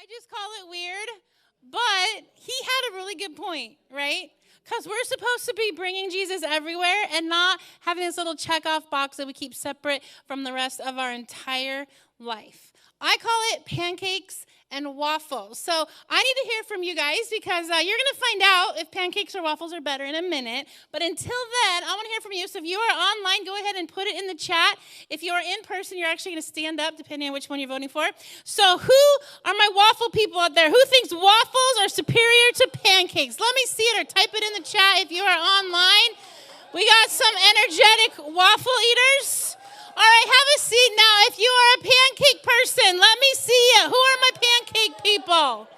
I just call it weird, but he had a really good point, right? Because we're supposed to be bringing Jesus everywhere and not having this little check-off box that we keep separate from the rest of our entire life. I call it pancakes and waffles. So I need to hear from you guys because you're going to find out if pancakes or waffles are better in a minute. But until then, I want to hear from you. So if you are online, go ahead and put it in the chat. If you are in person, you're actually going to stand up depending on which one you're voting for. So who are my waffle people out there? Who thinks waffles are superior to pancakes? Let me see it or type it in the chat if you are online. We got some energetic waffle eaters. All right, have a seat now. If you are a pancake person, let me see you. Who are my pancake people?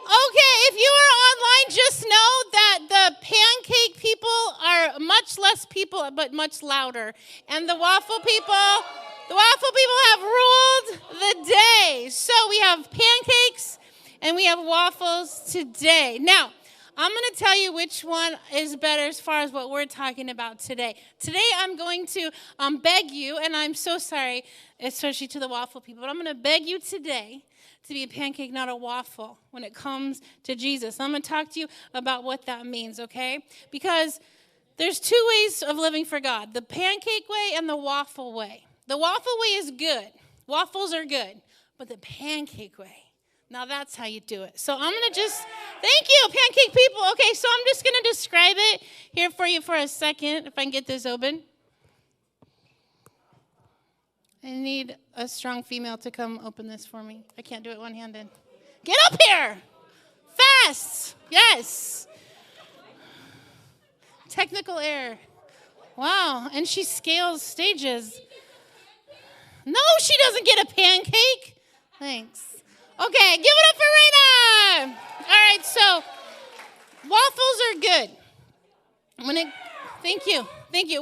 Okay, if you are online, just know that the pancake people are much less people, but much louder. And the waffle people have ruled the day. So we have pancakes and we have waffles today. Now, I'm going to tell you which one is better as far as what we're talking about today. Today, I'm going to beg you, and I'm so sorry, especially to the waffle people, but I'm going to beg you today to be a pancake, not a waffle, when it comes to Jesus. I'm going to talk to you about what that means, okay? Because there's two ways of living for God, the pancake way and the waffle way. The waffle way is good. Waffles are good. But the pancake way, now that's how you do it. So I'm going to thank you, pancake people. Okay, so I'm just going to describe it here for you for a second, if I can get this open. I need a strong female to come open this for me. I can't do it one-handed. Get up here! Fast! Yes! Technical error. Wow, and she scales stages. No, she doesn't get a pancake. Thanks. Okay, give it up for Raina. All right, so waffles are good. Thank you.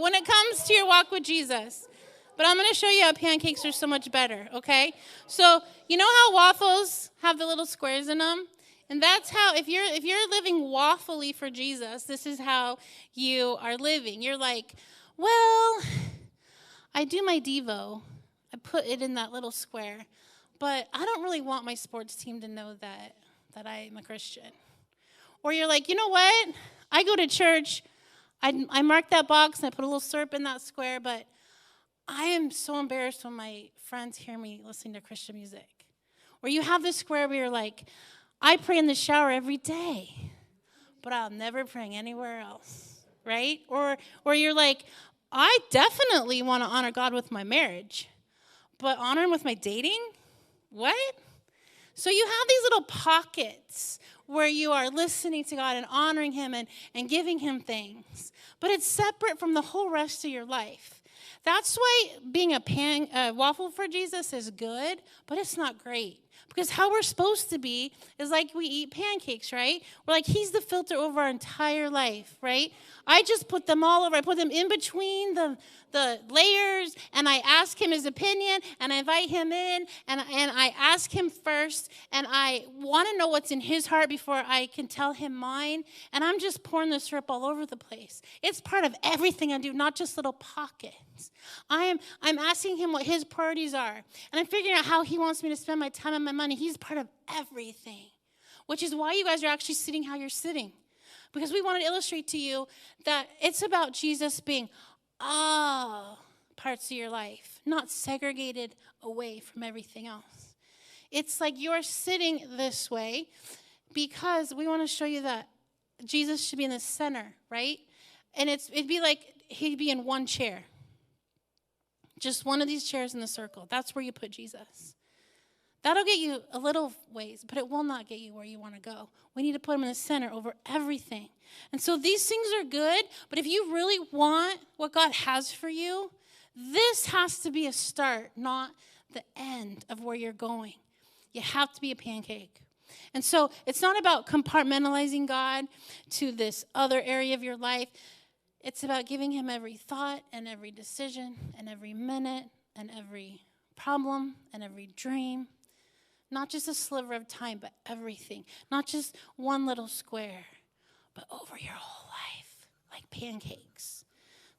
When it comes to your walk with Jesus, but I'm going to show you how pancakes are so much better. Okay, so you know how waffles have the little squares in them, and that's how if you're living waffly for Jesus, this is how you are living. You're like, well, I do my Devo, I put it in that little square. But I don't really want my sports team to know that I'm a Christian. Or you're like, you know what? I go to church. I mark that box and I put a little syrup in that square. But I am so embarrassed when my friends hear me listening to Christian music. Or you have this square where you're like, I pray in the shower every day. But I'll never pray anywhere else. Right? Or you're like, I definitely want to honor God with my marriage. But honor him with my dating? What? So you have these little pockets where you are listening to God and honoring him and giving him things. But it's separate from the whole rest of your life. That's why being a waffle for Jesus is good, but it's not great. Because how we're supposed to be is like we eat pancakes, right? We're like, he's the filter over our entire life, right? I just put them all over. I put them in between the layers, and I ask him his opinion, and I invite him in, and I ask him first, and I want to know what's in his heart before I can tell him mine, and I'm just pouring the syrup all over the place. It's part of everything I do, not just little pockets. I'm asking him what his priorities are, and I'm figuring out how he wants me to spend my time and my money. He's part of everything, which is why you guys are actually sitting how you're sitting, because we want to illustrate to you that it's about Jesus being all parts of your life, not segregated away from everything else. It's like you're sitting this way because we want to show you that Jesus should be in the center, right? And it'd be like he'd be in one chair. Just one of these chairs in the circle. That's where you put Jesus. That'll get you a little ways, but it will not get you where you want to go. We need to put him in the center over everything. And so these things are good, but if you really want what God has for you, this has to be a start, not the end of where you're going. You have to be a pancake. And so it's not about compartmentalizing God to this other area of your life. It's about giving him every thought and every decision and every minute and every problem and every dream. Not just a sliver of time, but everything. Not just one little square, but over your whole life, like pancakes.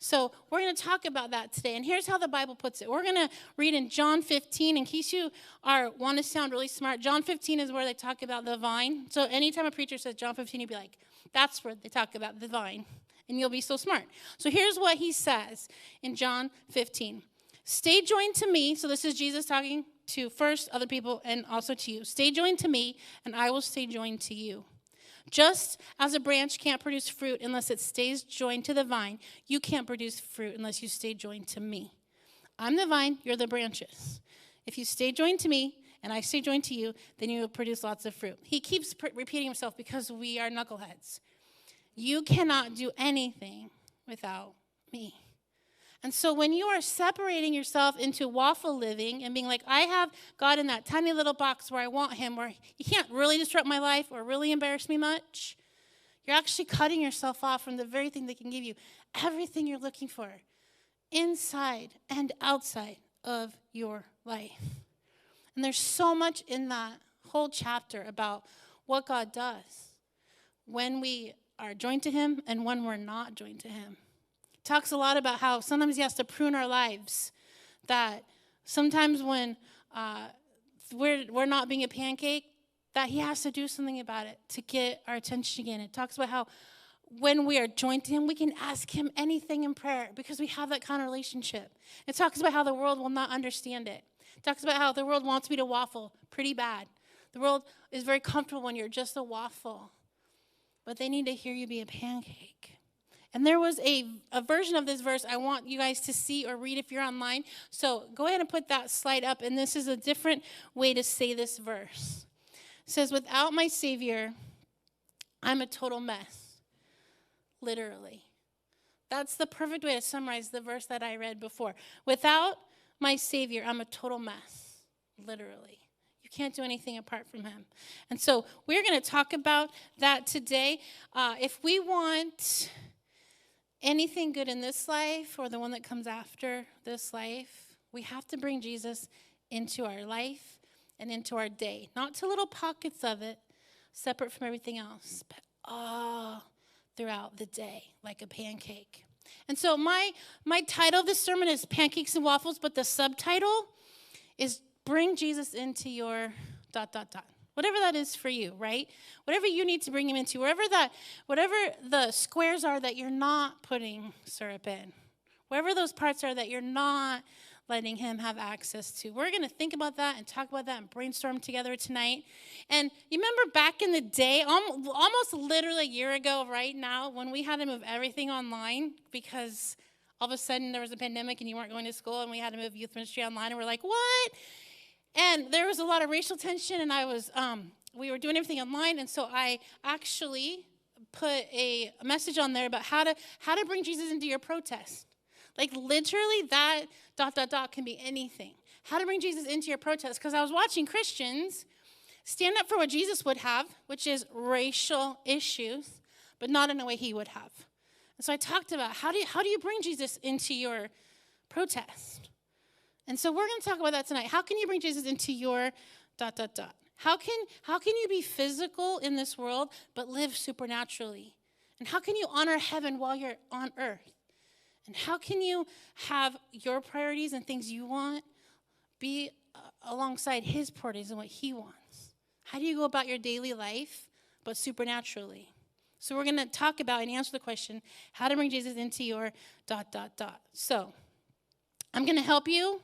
So we're going to talk about that today. And here's how the Bible puts it. We're going to read in John 15. In case you want to sound really smart, John 15 is where they talk about the vine. So anytime a preacher says John 15, you'll be like, that's where they talk about the vine. And you'll be so smart. So here's what he says in John 15. Stay joined to me. So this is Jesus talking to first other people and also to you. Stay joined to me, and I will stay joined to you. Just as a branch can't produce fruit unless it stays joined to the vine, you can't produce fruit unless you stay joined to me. I'm the vine, you're the branches. If you stay joined to me and I stay joined to you, then you will produce lots of fruit. He keeps repeating himself because we are knuckleheads. You cannot do anything without me. And so when you are separating yourself into waffle living and being like, I have God in that tiny little box where I want him, where he can't really disrupt my life or really embarrass me much, you're actually cutting yourself off from the very thing that can give you everything you're looking for inside and outside of your life. And there's so much in that whole chapter about what God does when we are joined to him and when we're not joined to him. Talks a lot about how sometimes he has to prune our lives, that sometimes when we're not being a pancake, that he has to do something about it to get our attention again. It talks about how when we are joined to him, we can ask him anything in prayer because we have that kind of relationship. It talks about how the world will not understand it. It talks about how the world wants me to waffle pretty bad. The world is very comfortable when you're just a waffle, but they need to hear you be a pancake. And there was a version of this verse I want you guys to see or read if you're online. So go ahead and put that slide up. And this is a different way to say this verse. It says, without my Savior, I'm a total mess. Literally. That's the perfect way to summarize the verse that I read before. Without my Savior, I'm a total mess. Literally. You can't do anything apart from him. And so we're going to talk about that today. If we want anything good in this life or the one that comes after this life, we have to bring Jesus into our life and into our day. Not to little pockets of it, separate from everything else, but all throughout the day, like a pancake. And so my title of this sermon is Pancakes and Waffles, but the subtitle is Bring Jesus into your ... Whatever that is for you, right? Whatever you need to bring him into, whatever the squares are that you're not putting syrup in, wherever those parts are that you're not letting him have access to. We're going to think about that and talk about that and brainstorm together tonight. And you remember back in the day, almost literally a year ago right now, when we had to move everything online because all of a sudden there was a pandemic and you weren't going to school and we had to move youth ministry online and we're like, what? And there was a lot of racial tension, and we were doing everything online, and so I actually put a message on there about how to bring Jesus into your protest. Like literally that ... can be anything. How to bring Jesus into your protest, because I was watching Christians stand up for what Jesus would have, which is racial issues, but not in a way he would have. And so I talked about how do you bring Jesus into your protest? And so we're going to talk about that tonight. How can you bring Jesus into your ... How can you be physical in this world but live supernaturally? And how can you honor heaven while you're on earth? And how can you have your priorities and things you want be alongside his priorities and what he wants? How do you go about your daily life but supernaturally? So we're going to talk about and answer the question, how to bring Jesus into your ... So I'm going to help you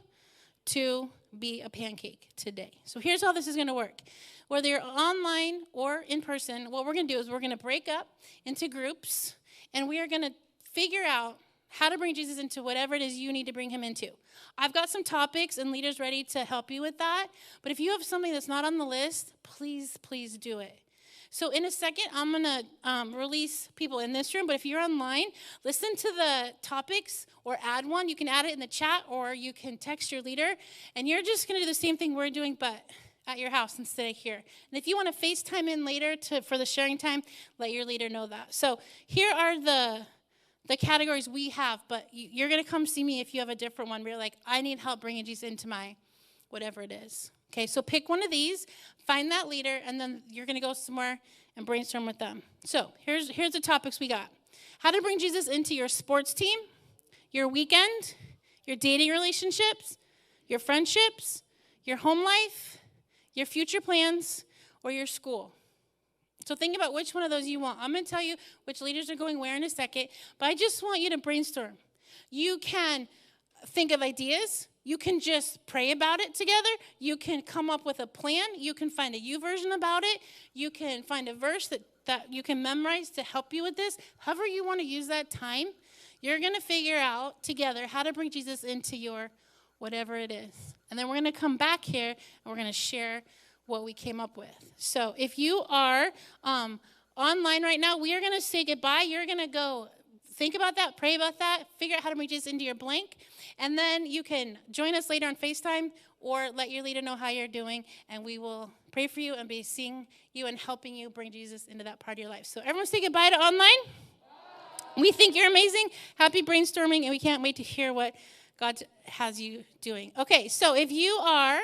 to be a pancake today. So here's how this is going to work. Whether you're online or in person, what we're going to do is we're going to break up into groups, and we are going to figure out how to bring Jesus into whatever it is you need to bring him into. I've got some topics and leaders ready to help you with that, but if you have something that's not on the list, please do it. So in a second, I'm going to release people in this room, but if you're online, listen to the topics or add one. You can add it in the chat or you can text your leader, and you're just going to do the same thing we're doing, but at your house instead of here. And if you want to FaceTime in later for the sharing time, let your leader know that. So here are the categories we have, but you're going to come see me if you have a different one where you're like, I need help bringing Jesus into my whatever it is. Okay, so pick one of these, find that leader, and then you're going to go somewhere and brainstorm with them. So here's the topics we got. How to bring Jesus into your sports team, your weekend, your dating relationships, your friendships, your home life, your future plans, or your school. So think about which one of those you want. I'm going to tell you which leaders are going where in a second, but I just want you to brainstorm. You can think of ideas. You can just pray about it together. You can come up with a plan. You can find a YouVersion about it. You can find a verse that you can memorize to help you with this. However you want to use that time, you're going to figure out together how to bring Jesus into your whatever it is. And then we're going to come back here and we're going to share what we came up with. So if you are online right now, we are going to say goodbye. You're going to go think about that, pray about that, figure out how to bring Jesus into your blank, and then you can join us later on FaceTime or let your leader know how you're doing, and we will pray for you and be seeing you and helping you bring Jesus into that part of your life. So everyone say goodbye to online. We think you're amazing. Happy brainstorming, and we can't wait to hear what God has you doing. Okay, so if you are...